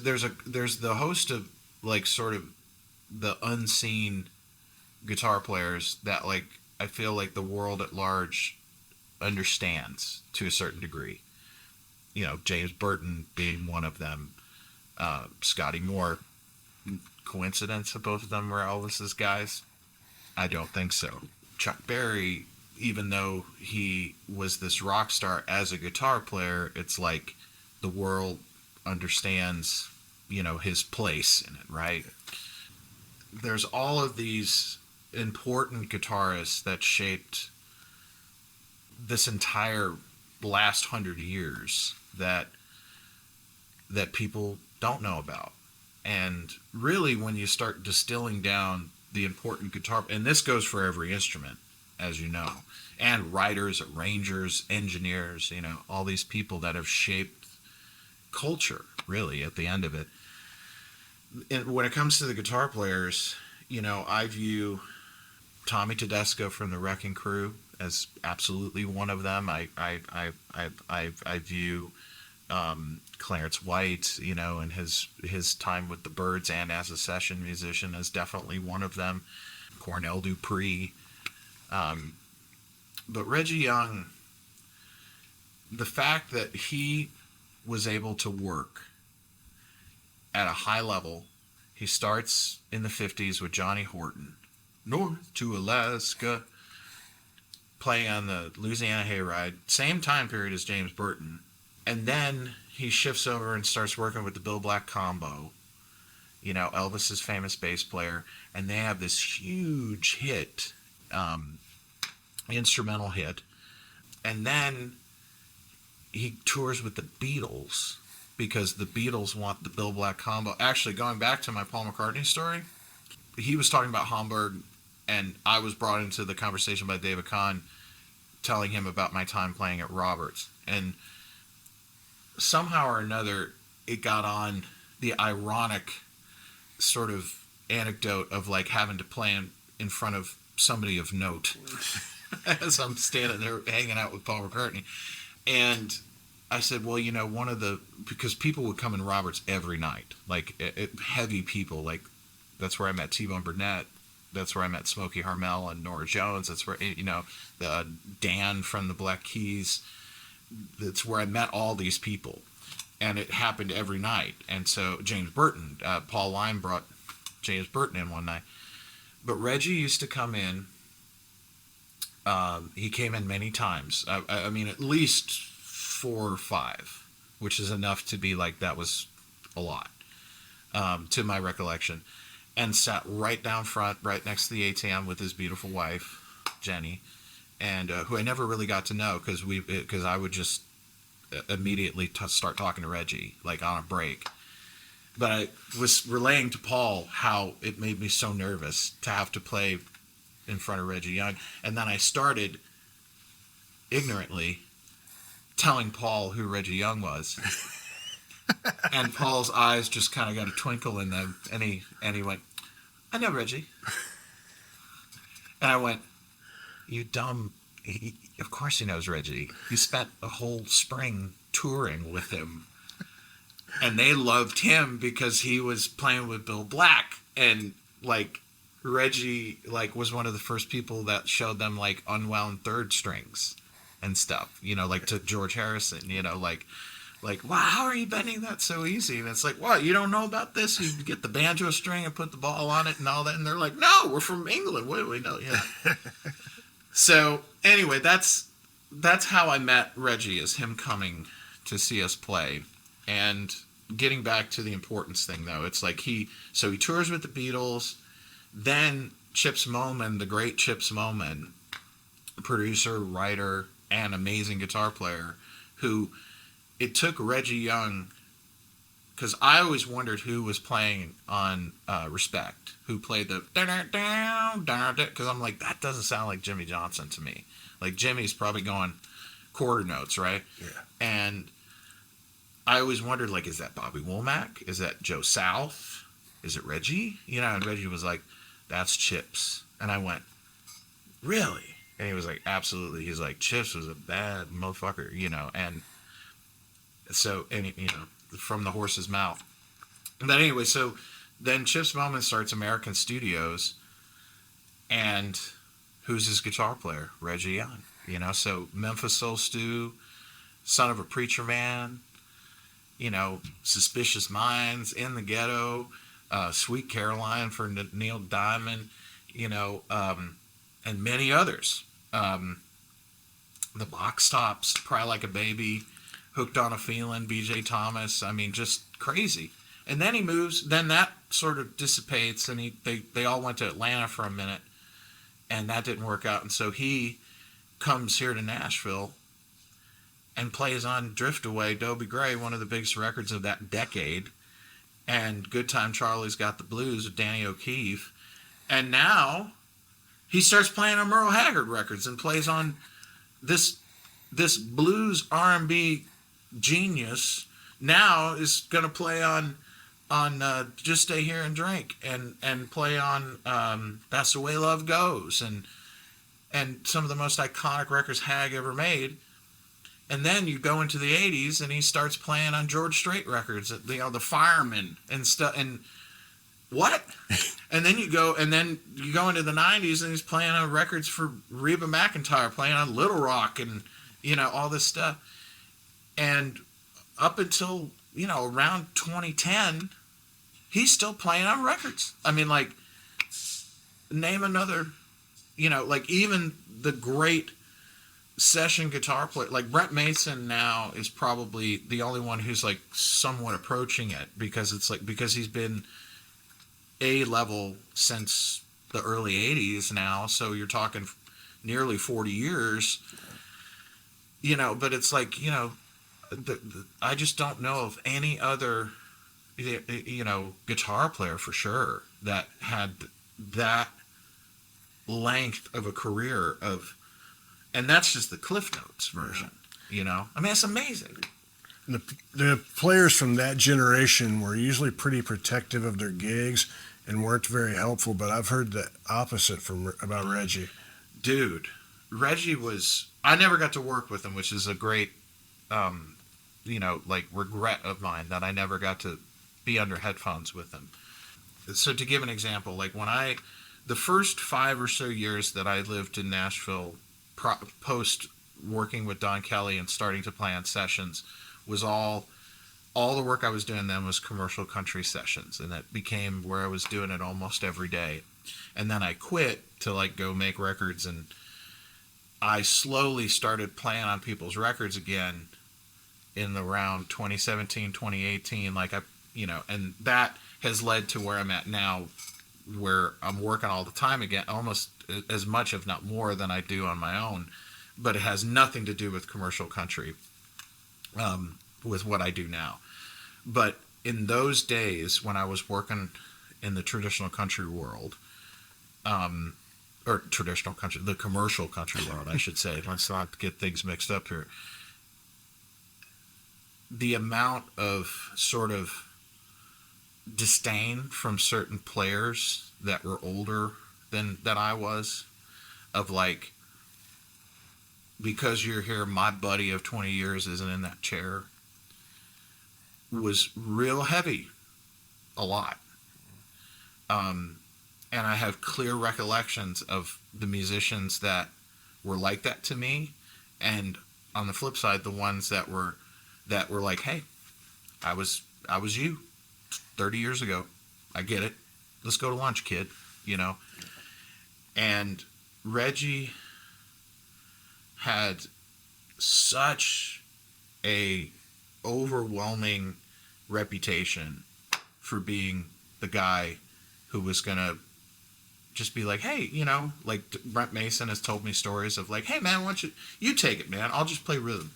There's the host of like sort of the unseen guitar players that like I feel like the world at large understands to a certain degree. You know, James Burton being one of them, Scotty Moore. Coincidence that both of them were Elvis's guys? I don't think so. Chuck Berry, even though he was this rock star as a guitar player, it's like the world understands, you know, his place in it, right? There's all of these important guitarists that shaped this entire last 100 years that people don't know about. And really, when you start distilling down the important guitar, and this goes for every instrument, as you know, and writers, arrangers, engineers, you know, all these people that have shaped culture, really, at the end of it. And when it comes to the guitar players, you know, I view Tommy Tedesco from the Wrecking Crew as absolutely one of them. I view Clarence White, you know, and his time with the Byrds and as a session musician as definitely one of them. Cornell Dupree. But Reggie Young, the fact that he was able to work at a high level, he starts in the 50s with Johnny Horton, North to Alaska, playing on the Louisiana Hayride, same time period as James Burton. And then he shifts over and starts working with the Bill Black Combo, you know, Elvis's famous bass player, and they have this huge hit, instrumental hit. And then he tours with the Beatles because the Beatles want the Bill Black Combo. Actually, going back to my Paul McCartney story, he was talking about Hamburg, and I was brought into the conversation by David Kahn, telling him about my time playing at Roberts. And somehow or another, it got on the ironic sort of anecdote of like having to play in front of somebody of note as I'm standing there hanging out with Paul McCartney. And I said, well, you know, because people would come in Roberts every night, like heavy people, like that's where I met T-Bone Burnett. That's where I met Smokey Harmel and Nora Jones. That's where, you know, Dan from the Black Keys. That's where I met all these people. And it happened every night. And so James Burton, Paul Lime brought James Burton in one night. But Reggie used to come in. He came in many times. I mean, at least 4 or 5, which is enough to be like, that was a lot, to my recollection. And sat right down front, right next to the ATM with his beautiful wife, Jenny, and who I never really got to know because I would just immediately start talking to Reggie, like on a break. But I was relaying to Paul how it made me so nervous to have to play in front of Reggie Young. And then I started ignorantly telling Paul who Reggie Young was. And Paul's eyes just kind of got a twinkle in them, and he went, I know Reggie. And I went, you dumb. Of course he knows Reggie. You spent a whole spring touring with him. And they loved him because he was playing with Bill Black. And, like, Reggie, like, was one of the first people that showed them, like, unwound third strings and stuff. You know, like, to George Harrison, you know, like, wow, how are you bending that so easy? And it's like, what, you don't know about this? You get the banjo string and put the ball on it and all that. And they're like, no, we're from England. What do we know? Yeah. So anyway, that's how I met Reggie, is him coming to see us play. And getting back to the importance thing, though, it's like he tours with the Beatles. Then Chips Moman, the great Chips Moman, producer, writer, and amazing guitar player, who... It took Reggie Young, because I always wondered who was playing on Respect, who played the because I'm like, that doesn't sound like Jimmy Johnson to me. Like, Jimmy's probably going quarter notes, right? Yeah. And I always wondered, like, is that Bobby Womack? Is that Joe South? Is it Reggie? You know, and Reggie was like, that's Chips. And I went, really? And he was like, absolutely. He's like, Chips was a bad motherfucker, you know, and... So, you know, from the horse's mouth. But anyway, so then Chip Smallman starts American Studios, and who's his guitar player? Reggie Young. So Memphis Soul Stew, Son of a Preacher Man, Suspicious Minds, In the Ghetto, Sweet Caroline for Neil Diamond, and many others. The Box Tops, Cry Like a Baby, Hooked on a Feeling, B.J. Thomas. I mean, just crazy. And then he moves. Then that sort of dissipates, and they all went to Atlanta for a minute, and that didn't work out. And so he comes here to Nashville and plays on Drift Away, Dobie Gray, one of the biggest records of that decade, and Good Time Charlie's Got the Blues with Danny O'Keefe. And now he starts playing on Merle Haggard records and plays on this blues R&B genius. Now is going to play on Just Stay Here and Drink, and play on That's the Way Love Goes, and some of the most iconic records Hag ever made. And then you go into the 80s, and he starts playing on George Strait records, the Fireman and stuff. And what? And then you go into the 90s, and he's playing on records for Reba McEntire, playing on Little Rock, and all this stuff. And up until around 2010, he's still playing on records. I mean, like, name another, even the great session guitar player, like Brent Mason now is probably the only one who's like somewhat approaching it, because he's been A-level since the early 80s now. So you're talking nearly 40 years, but it's like, I just don't know of any other, guitar player for sure that had that length of a career and that's just the Cliff Notes version, I mean, it's amazing. The players from that generation were usually pretty protective of their gigs and weren't very helpful, but I've heard the opposite about Reggie. Dude, Reggie I never got to work with him, which is a great, regret of mine that I never got to be under headphones with him. So to give an example, like the first 5 or so years that I lived in Nashville, post working with Don Kelly and starting to play on sessions, was all the work I was doing then was commercial country sessions, and that became where I was doing it almost every day. And then I quit to go make records, and I slowly started playing on people's records again in around 2017, 2018, and that has led to where I'm at now, where I'm working all the time again, almost as much, if not more, than I do on my own. But it has nothing to do with commercial country, with what I do now. But in those days when I was working in the traditional country world, or traditional country, the commercial country world, I should say. Let's not get things mixed up here. The amount of sort of disdain from certain players that were older than I was, of because you're here, my buddy of 20 years isn't in that chair, was real heavy, a lot. And I have clear recollections of the musicians that were like that to me, and on the flip side, the ones that were like, hey, I was you 30 years ago. I get it. Let's go to lunch, kid. And Reggie had such a overwhelming reputation for being the guy who was going to just be like, hey, Brent Mason has told me stories of hey, man, why don't you take it, man. I'll just play rhythm,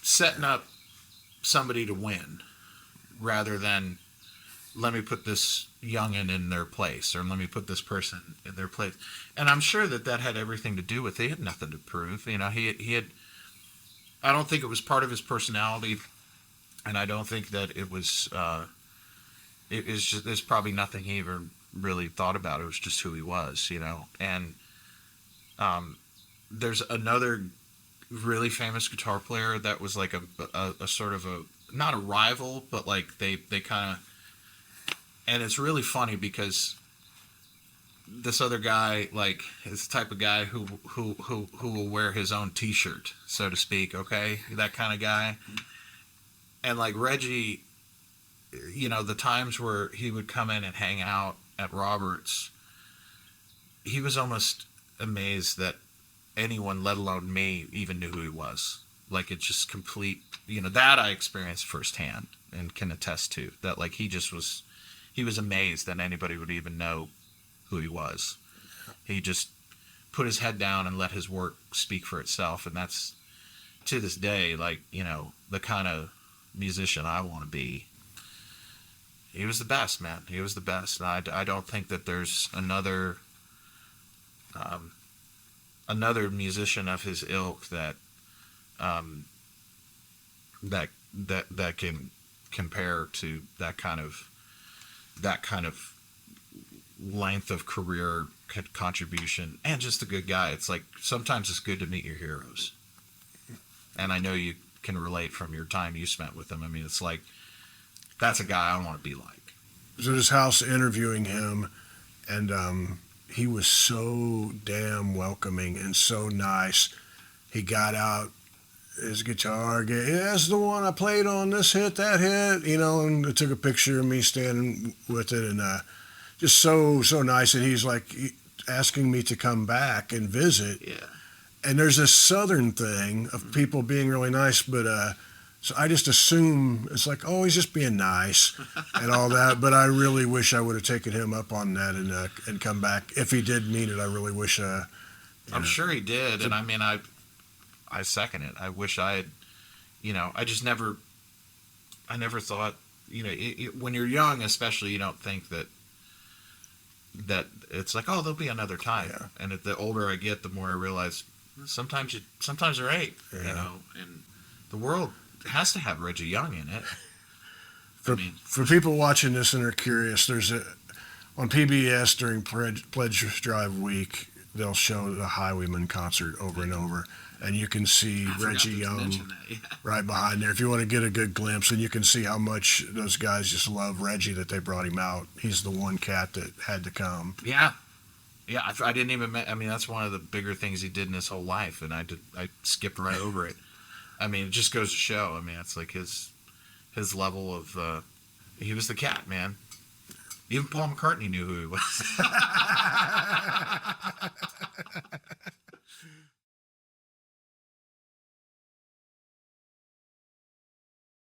setting up somebody to win rather than let me put this youngin' in their place, or let me put this person in their place. And I'm sure that had everything to do with it. He had nothing to prove. He had, I don't think it was part of his personality, and I don't think that it was, there's probably nothing he ever really thought about. It was just who he was, And there's another really famous guitar player that was like a sort of a not a rival, but like they kind of, and it's really funny because this other guy, like, is the type of guy who will wear his own T-shirt, so to speak. Okay, that kind of guy. And like Reggie, you know, the times where he would come in and hang out at Robert's, he was almost amazed that anyone, let alone me, even knew who he was. Like, it's just complete, you know, that I experienced firsthand and can attest to. That, like, he was amazed that anybody would even know who he was. He just put his head down and let his work speak for itself. And that's, to this day, like, you know, the kind of musician I want to be. He was the best, man. He was the best. And I don't think that there's another musician of his ilk that that can compare to that kind of length of career contribution, and just a good guy. It's like sometimes it's good to meet your heroes, and I know you can relate from your time you spent with him. I mean, it's like, that's a guy I want to be like. I was at his house interviewing him, and he was so damn welcoming and so nice. He got out his guitar, yeah, that's the one I played on, this hit, that hit, you know, and took a picture of me standing with it, and just so nice. And he's like asking me to come back and visit. Yeah. And there's this southern thing of people being really nice, but so I just assume it's like, oh, he's just being nice and all that. But I really wish I would have taken him up on that and come back. If he did mean it, I really wish. I'm sure he did, and I mean, I second it. I wish I had, you know, I never thought, you know, when you're young, especially, you don't think that it's like, oh, there'll be another time. Yeah. And the older I get, the more I realize sometimes you're right, you know, and the world has to have Reggie Young in it. For people watching this and are curious, there's on PBS during Pledge Drive week, they'll show the Highwayman concert over and over, and you can see Reggie Young right behind there. If you want to get a good glimpse, and you can see how much those guys just love Reggie, that they brought him out. He's the one cat that had to come. Yeah. Yeah, I didn't even. I mean, that's one of the bigger things he did in his whole life, and I skipped right over it. I mean, it just goes to show. I mean, it's like his level of. He was the cat, man. Even Paul McCartney knew who he was.